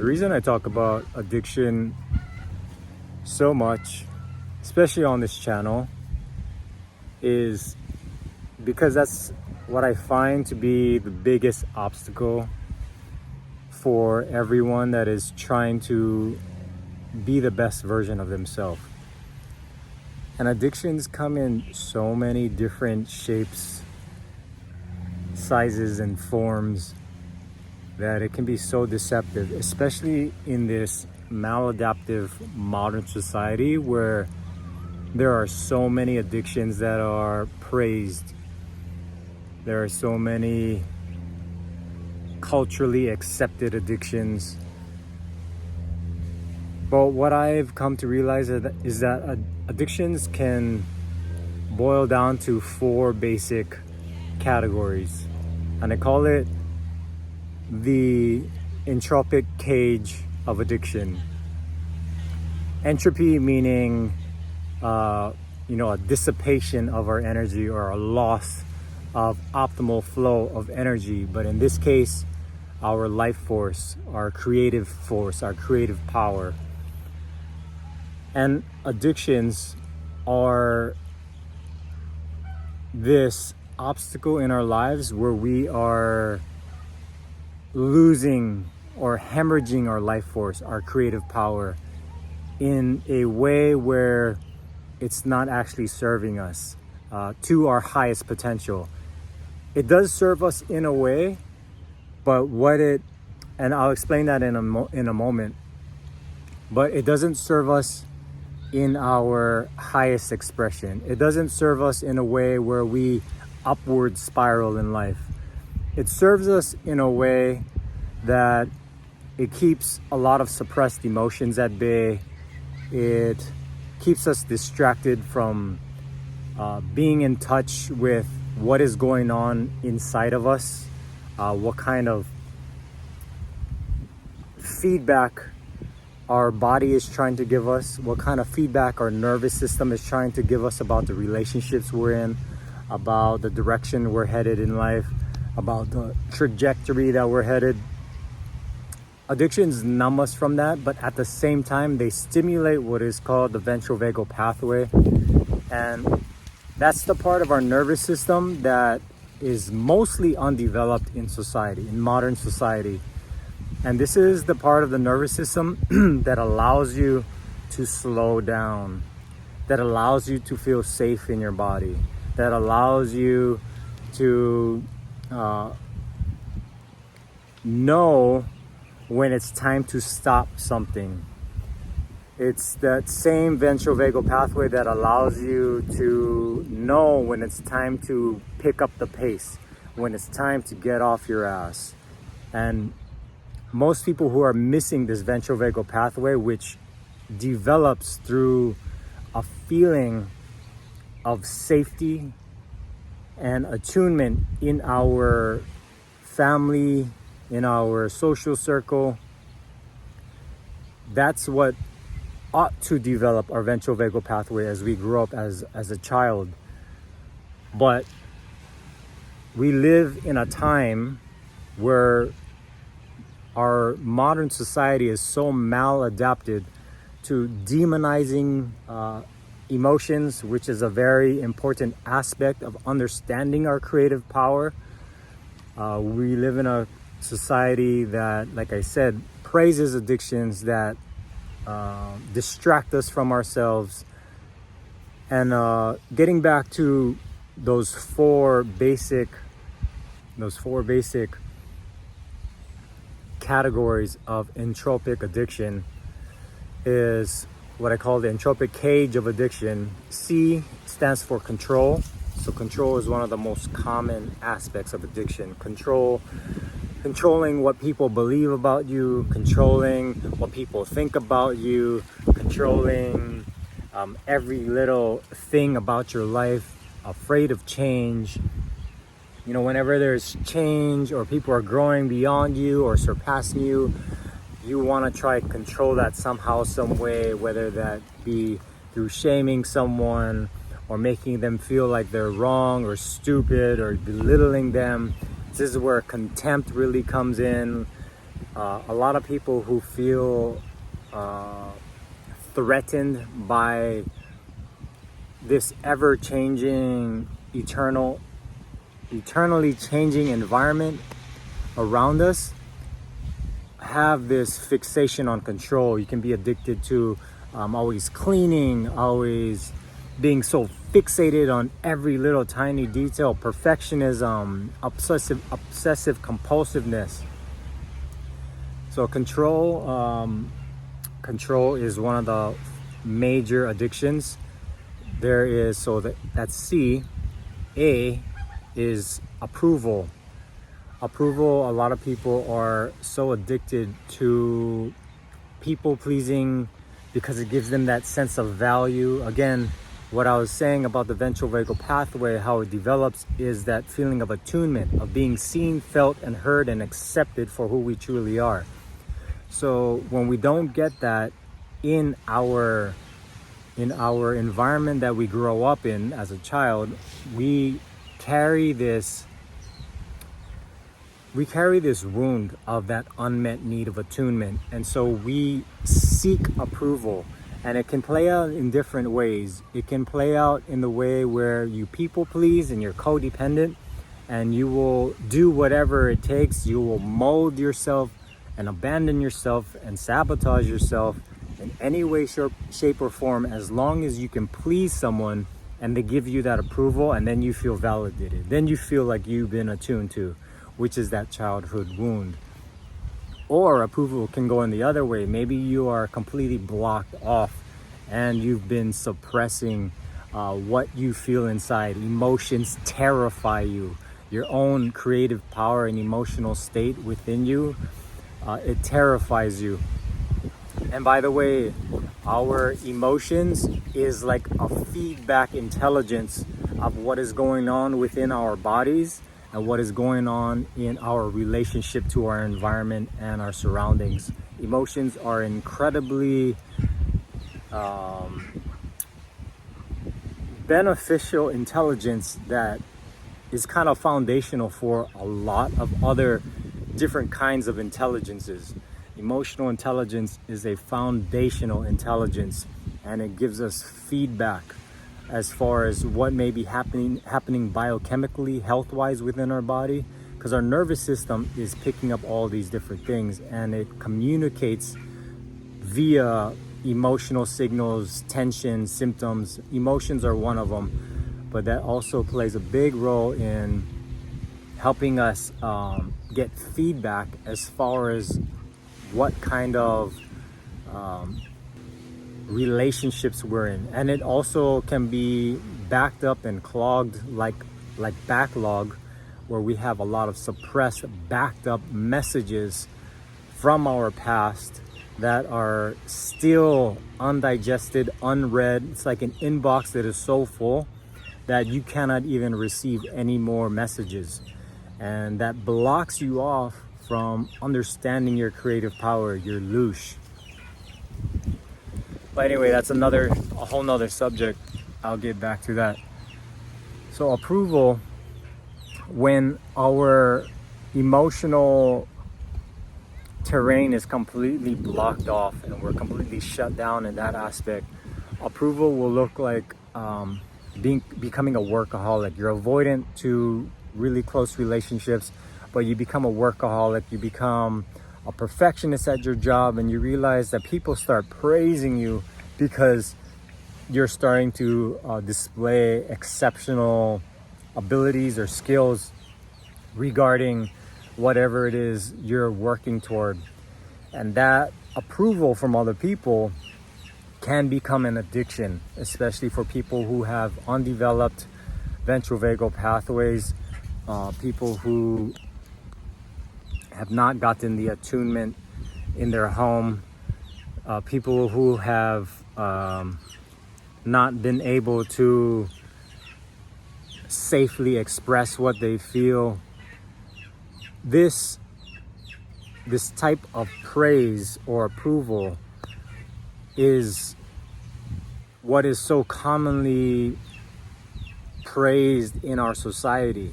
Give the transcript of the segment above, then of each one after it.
The reason I talk about addiction so much, especially on this channel, is because that's what I find to be the biggest obstacle for everyone that is trying to be the best version of themselves. And addictions come in so many different shapes, sizes, and forms that it can be so deceptive, especially in this maladaptive modern society where there are so many addictions that are praised. There are so many culturally accepted addictions. But what I've come to realize is that addictions can boil down to 4 basic categories. And I call it the entropic cage of addiction. Entropy meaning, a dissipation of our energy or a loss of optimal flow of energy. But in this case, our life force, our creative power. And addictions are this obstacle in our lives where we are losing or hemorrhaging our life force, our creative power, in a way where it's not actually serving us to our highest potential. It does serve us in a way, but and I'll explain that in a moment, but it doesn't serve us in our highest expression. It doesn't serve us in a way where we upward spiral in life. It serves us in a way that it keeps a lot of suppressed emotions at bay. It keeps us distracted from being in touch with what is going on inside of us, what kind of feedback our body is trying to give us, what kind of feedback our nervous system is trying to give us about the relationships we're in, about the direction we're headed in life, about the trajectory that we're headed. Addictions numb us from that, but at the same time, they stimulate what is called the ventral vagal pathway. And that's the part of our nervous system that is mostly undeveloped in society, in modern society. And this is the part of the nervous system that allows you to slow down, that allows you to feel safe in your body, that allows you to know when it's time to stop something. It's that same ventral vagal pathway that allows you to know when it's time to pick up the pace, when it's time to get off your ass. And most people who are missing this ventral vagal pathway, which develops through a feeling of safety and attunement in our family, in our social circle, that's what ought to develop our ventral vagal pathway as we grow up as a child. But we live in a time where our modern society is so maladapted to demonizing emotions, which is a very important aspect of understanding our creative power. We live in a society that, like I said, praises addictions that distract us from ourselves. And getting back to those four basic categories of entropic addiction is what I call the entropic cage of addiction. C stands for control. So control is one of the most common aspects of addiction. Controlling what people believe about you, controlling what people think about you, controlling every little thing about your life, afraid of change. You know, whenever there's change or people are growing beyond you or surpassing you, you want to try to control that somehow, some way, whether that be through shaming someone or making them feel like they're wrong or stupid or belittling them. This is where contempt really comes in. A lot of people who feel threatened by this ever-changing, eternally changing environment around us have this fixation on control. You can be addicted to always cleaning, always being so fixated on every little tiny detail, perfectionism, obsessive compulsiveness. So control is one of the major addictions. There is, so that's C. A is approval. Approval, a lot of people are so addicted to people pleasing because it gives them that sense of value. Again, what I was saying about the ventral vagal pathway, how it develops, is that feeling of attunement, of being seen, felt, and heard and accepted for who we truly are. So when we don't get that in our environment that we grow up in as a child, we carry this wound of that unmet need of attunement, and so we seek approval. And it can play out in different ways. It can play out in the way where you people please and you're codependent, and you will do whatever it takes. You will mold yourself and abandon yourself and sabotage yourself in any way, shape, or form, as long as you can please someone and they give you that approval, and then you feel validated. Then you feel like you've been attuned to, which is that childhood wound. Or approval can go in the other way. Maybe you are completely blocked off and you've been suppressing what you feel inside. Emotions terrify you. Your own creative power and emotional state within you, it terrifies you. And by the way, our emotions is like a feedback intelligence of what is going on within our bodies and what is going on in our relationship to our environment and our surroundings. Emotions are incredibly beneficial intelligence that is kind of foundational for a lot of other different kinds of intelligences. Emotional intelligence is a foundational intelligence, and it gives us feedback as far as what may be happening biochemically, health-wise within our body, because our nervous system is picking up all these different things, and it communicates via emotional signals, tension, symptoms. Emotions are one of them, but that also plays a big role in helping us get feedback as far as what kind of relationships we're in. And it also can be backed up and clogged like backlog, where we have a lot of suppressed, backed up messages from our past that are still undigested, unread. It's like an inbox that is so full that you cannot even receive any more messages, and that blocks you off from understanding your creative power, your loosh. But anyway, that's a whole nother subject. I'll get back to that. So approval, when our emotional terrain is completely blocked off and we're completely shut down in that aspect, approval will look like becoming a workaholic. You're avoidant to really close relationships, but you become a workaholic. You become a perfectionist at your job, and you realize that people start praising you because you're starting to display exceptional abilities or skills regarding whatever it is you're working toward. And that approval from other people can become an addiction, especially for people who have undeveloped ventral vagal pathways, people who have not gotten the attunement in their home, people who have not been able to safely express what they feel. This type of praise or approval is what is so commonly praised in our society.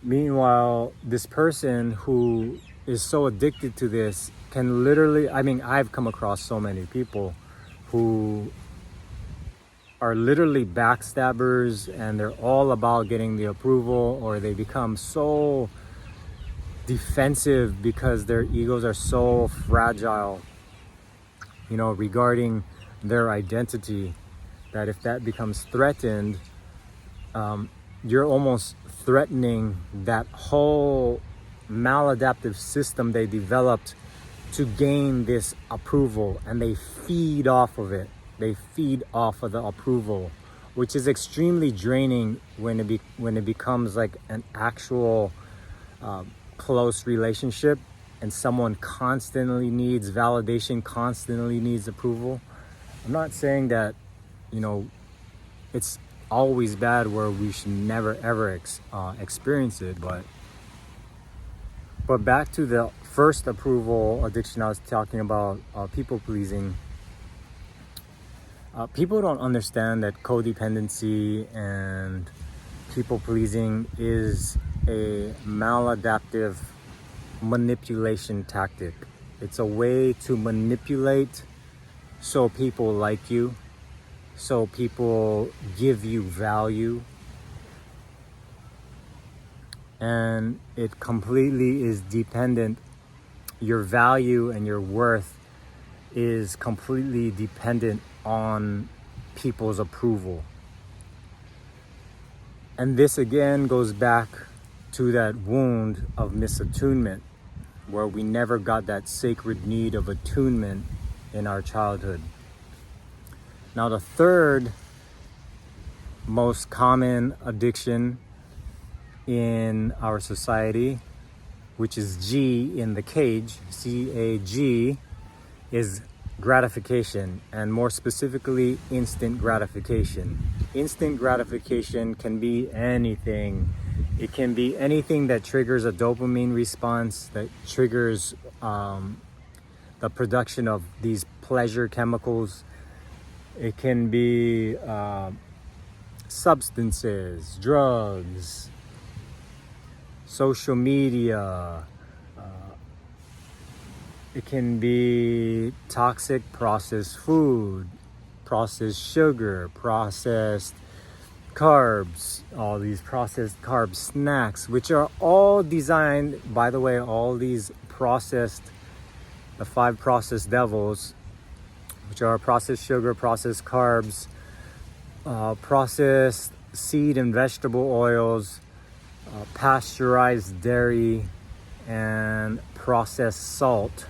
Meanwhile, this person who is so addicted to this can literally, I mean, I've come across so many people who are literally backstabbers, and they're all about getting the approval, or they become so defensive because their egos are so fragile, you know, regarding their identity, that if that becomes threatened, you're almost threatening that whole maladaptive system they developed to gain this approval, and they feed off of it. They feed off of the approval, which is extremely draining when it becomes like an actual close relationship, and someone constantly needs validation, constantly needs approval. I'm not saying that, you know, it's always bad where we should never ever experience it, but back to the first approval addiction I was talking about, people pleasing. People don't understand that codependency and people pleasing is a maladaptive manipulation tactic. It's a way to manipulate so people like you, so people give you value, and it completely is dependent. Your value and your worth is completely dependent on people's approval. And this again goes back to that wound of misattunement, where we never got that sacred need of attunement in our childhood. Now, the third most common addiction in our society, which is G in the cage, CAG, is gratification, and more specifically, instant gratification. Instant gratification can be anything. It can be anything that triggers a dopamine response, that triggers the production of these pleasure chemicals. It can be substances, drugs, social media. It can be toxic processed food, processed sugar, processed carbs, all these processed carb snacks, which are all designed, by the way, all these processed, the 5 processed devils, which are processed sugar, processed carbs, processed seed and vegetable oils, pasteurized dairy, and processed salt.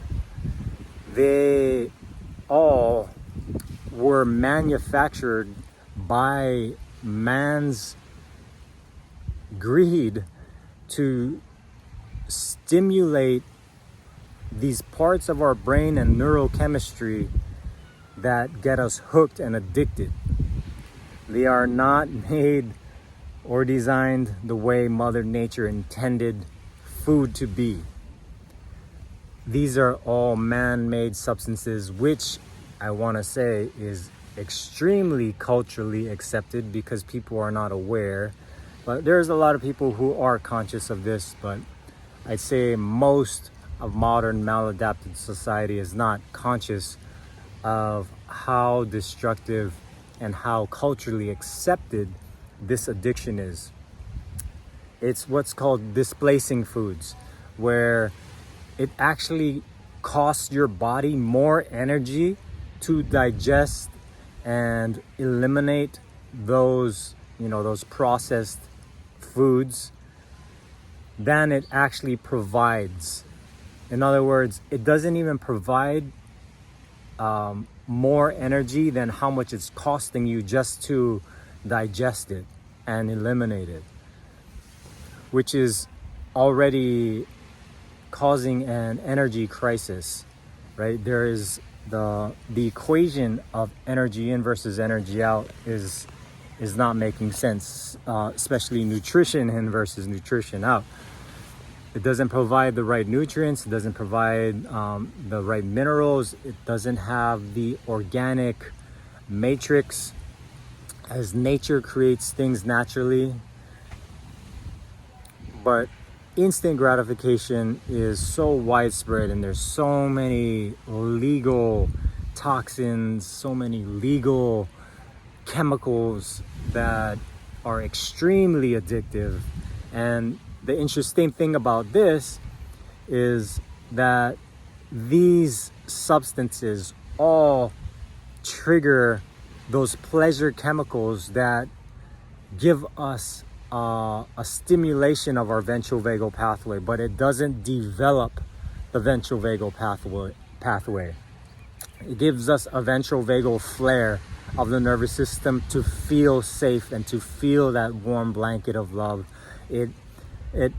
They all were manufactured by man's greed to stimulate these parts of our brain and neurochemistry that get us hooked and addicted. They are not made or designed the way Mother Nature intended food to be. These are all man-made substances, which I want to say is extremely culturally accepted because people are not aware. But there's a lot of people who are conscious of this, but I'd say most of modern maladapted society is not conscious of how destructive and how culturally accepted this addiction is. It's what's called displacing foods, where it actually costs your body more energy to digest and eliminate those, you know, those processed foods than it actually provides. In other words, it doesn't even provide more energy than how much it's costing you just to digest it and eliminate it, which is already causing an energy crisis, right? There is the equation of energy in versus energy out is not making sense, especially nutrition in versus nutrition out. It doesn't provide the right nutrients, it doesn't provide the right minerals, it doesn't have the organic matrix as nature creates things naturally. But instant gratification is so widespread, and there's so many legal toxins, so many legal chemicals that are extremely addictive. And the interesting thing about this is that these substances all trigger those pleasure chemicals that give us a stimulation of our ventral vagal pathway, but it doesn't develop the ventral vagal pathway. It gives us a ventral vagal flare of the nervous system to feel safe and to feel that warm blanket of love. It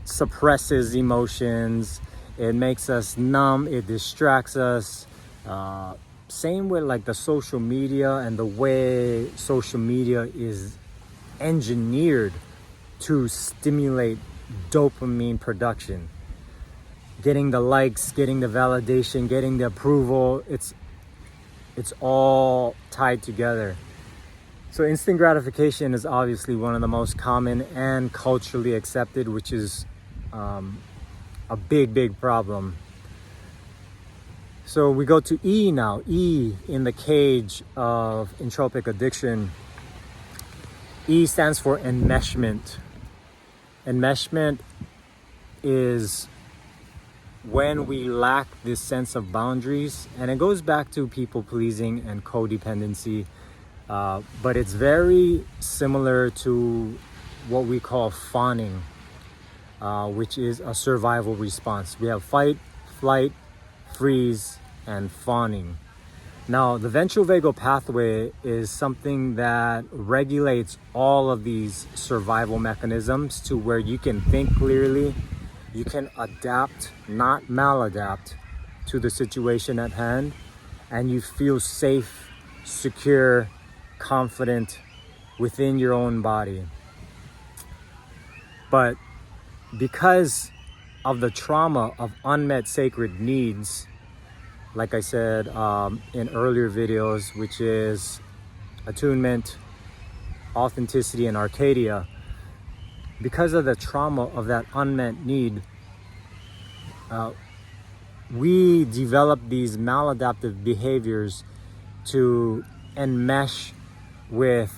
suppresses emotions. It makes us numb. It distracts us. Same with like the social media and the way social media is engineered to stimulate dopamine production. Getting the likes, getting the validation, getting the approval, it's all tied together. So instant gratification is obviously one of the most common and culturally accepted, which is a big problem. So we go to E now. E in the cage of entropic addiction. E stands for enmeshment. Enmeshment is when we lack this sense of boundaries, and it goes back to people pleasing and codependency, but it's very similar to what we call fawning, which is a survival response. We have fight, flight, freeze, and fawning. Now, the ventral vagal pathway is something that regulates all of these survival mechanisms to where you can think clearly, you can adapt, not maladapt, to the situation at hand, and you feel safe, secure, confident within your own body. But because of the trauma of unmet sacred needs, like I said in earlier videos, which is attunement, authenticity, and Arcadia, because of the trauma of that unmet need, we develop these maladaptive behaviors to enmesh with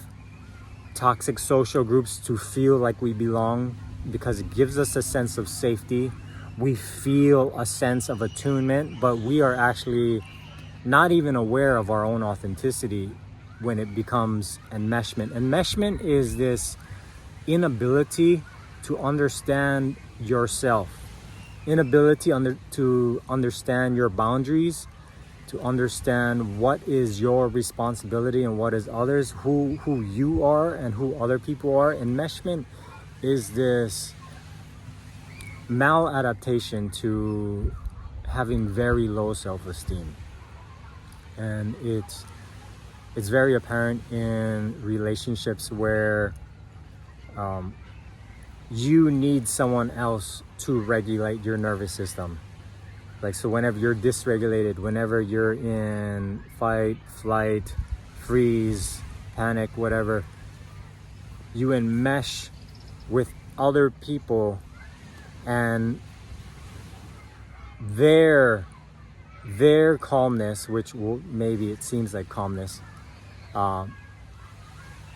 toxic social groups to feel like we belong, because it gives us a sense of safety. We feel a sense of attunement, but we are actually not even aware of our own authenticity when it becomes enmeshment. Enmeshment is this inability to understand yourself, inability to understand your boundaries, to understand what is your responsibility and what is others, who you are and who other people are. Enmeshment is this maladaptation to having very low self-esteem, and it's very apparent in relationships where you need someone else to regulate your nervous system. Like, so whenever you're dysregulated, whenever you're in fight, flight, freeze, panic, whatever, you enmesh with other people, and their calmness, which maybe it seems like calmness,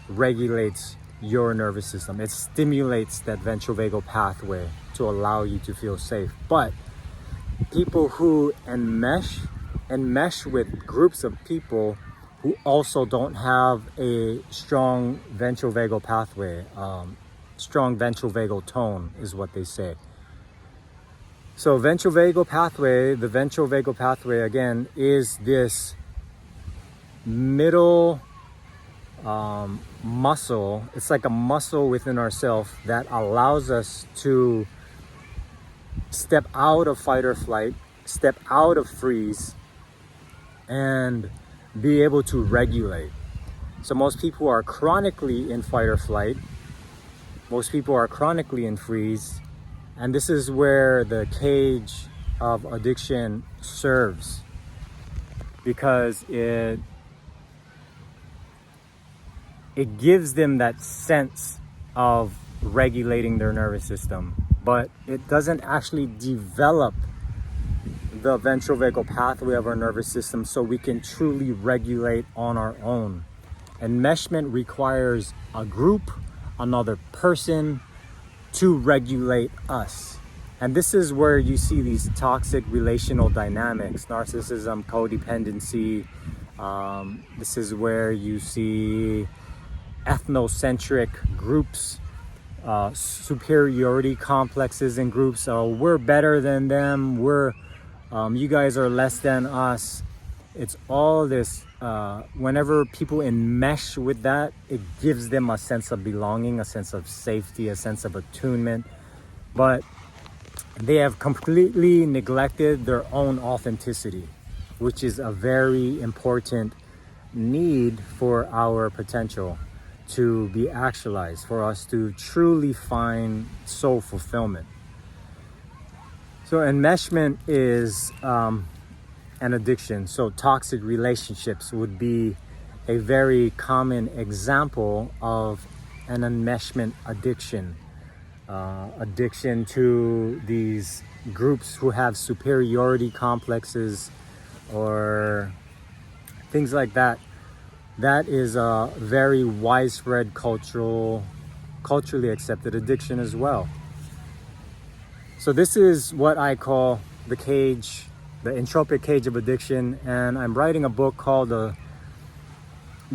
regulates your nervous system. It stimulates that ventral vagal pathway to allow you to feel safe. But people who enmesh with groups of people who also don't have a strong ventral vagal pathway, strong ventral vagal tone is what they say. So ventral vagal pathway, the ventral vagal pathway again is this middle muscle. It's like a muscle within ourselves that allows us to step out of fight or flight, step out of freeze, and be able to regulate. So most people are chronically in fight or flight. Most people are chronically in freeze. And this is where the cage of addiction serves, because it gives them that sense of regulating their nervous system. but it doesn't actually develop the ventral vagal pathway of our nervous system so we can truly regulate on our own. Enmeshment requires a group, another person to regulate us. And this is where you see these toxic relational dynamics, narcissism, codependency. This is where you see ethnocentric groups, superiority complexes in groups. Oh, we're better than them. You guys are less than us. It's all this. Whenever people enmesh with that, it gives them a sense of belonging, a sense of safety, a sense of attunement. But they have completely neglected their own authenticity, which is a very important need for our potential to be actualized, for us to truly find soul fulfillment. So enmeshment is an addiction. So toxic relationships would be a very common example of an enmeshment addiction. Addiction to these groups who have superiority complexes or things like that. That is a very widespread culturally accepted addiction as well. So this is what I call the cage, the entropic cage of addiction, and I'm writing a book called the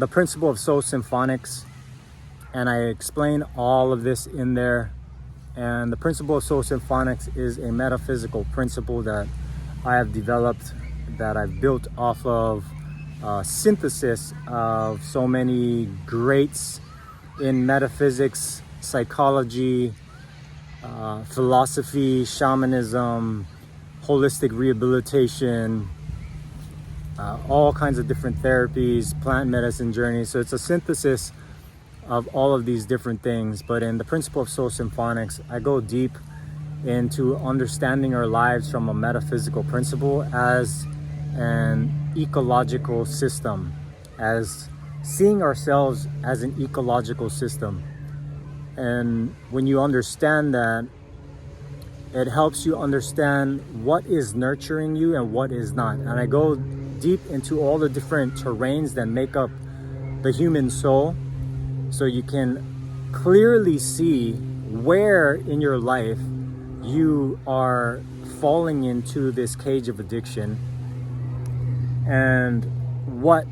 Principle of Soul Symphonics, and I explain all of this in there. And the Principle of Soul Symphonics is a metaphysical principle that I have developed, that I've built off of synthesis of so many greats in metaphysics, psychology, philosophy, shamanism, holistic rehabilitation, all kinds of different therapies, plant medicine journeys. So it's a synthesis of all of these different things. But in the Principle of Soul Symphonics, I go deep into understanding our lives from a metaphysical principle as an ecological system, as seeing ourselves as an ecological system. And when you understand that, it helps you understand what is nurturing you and what is not. And I go deep into all the different terrains that make up the human soul, so you can clearly see where in your life you are falling into this cage of addiction and what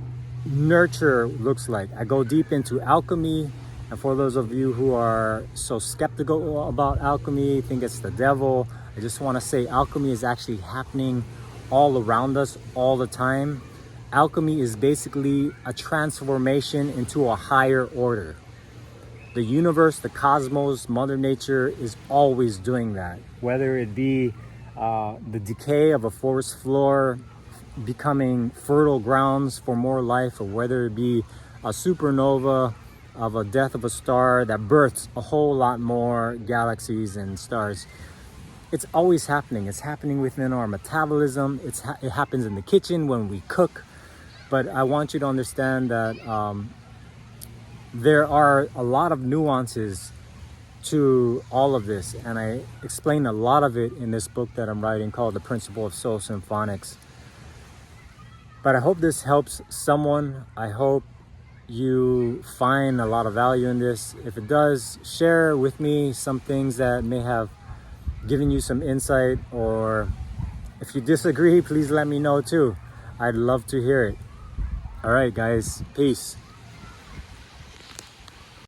nurture looks like. I go deep into alchemy, and for those of you who are so skeptical about alchemy, think it's the devil, I just want to say alchemy is actually happening all around us all the time. Alchemy is basically a transformation into a higher order. The universe, the cosmos, Mother Nature is always doing that. Whether it be the decay of a forest floor becoming fertile grounds for more life, or whether it be a supernova of a death of a star that births a whole lot more galaxies and stars. It's always happening. It's happening within our metabolism. It happens in the kitchen when we cook. But I want you to understand that there are a lot of nuances to all of this, and I explain a lot of it in this book that I'm writing called The Principle of Soul Symphonics. But I hope this helps someone. I hope you find a lot of value in this. If it does, share with me some things that may have given you some insight, or if you disagree, please let me know too. I'd love to hear it. All right, guys, peace.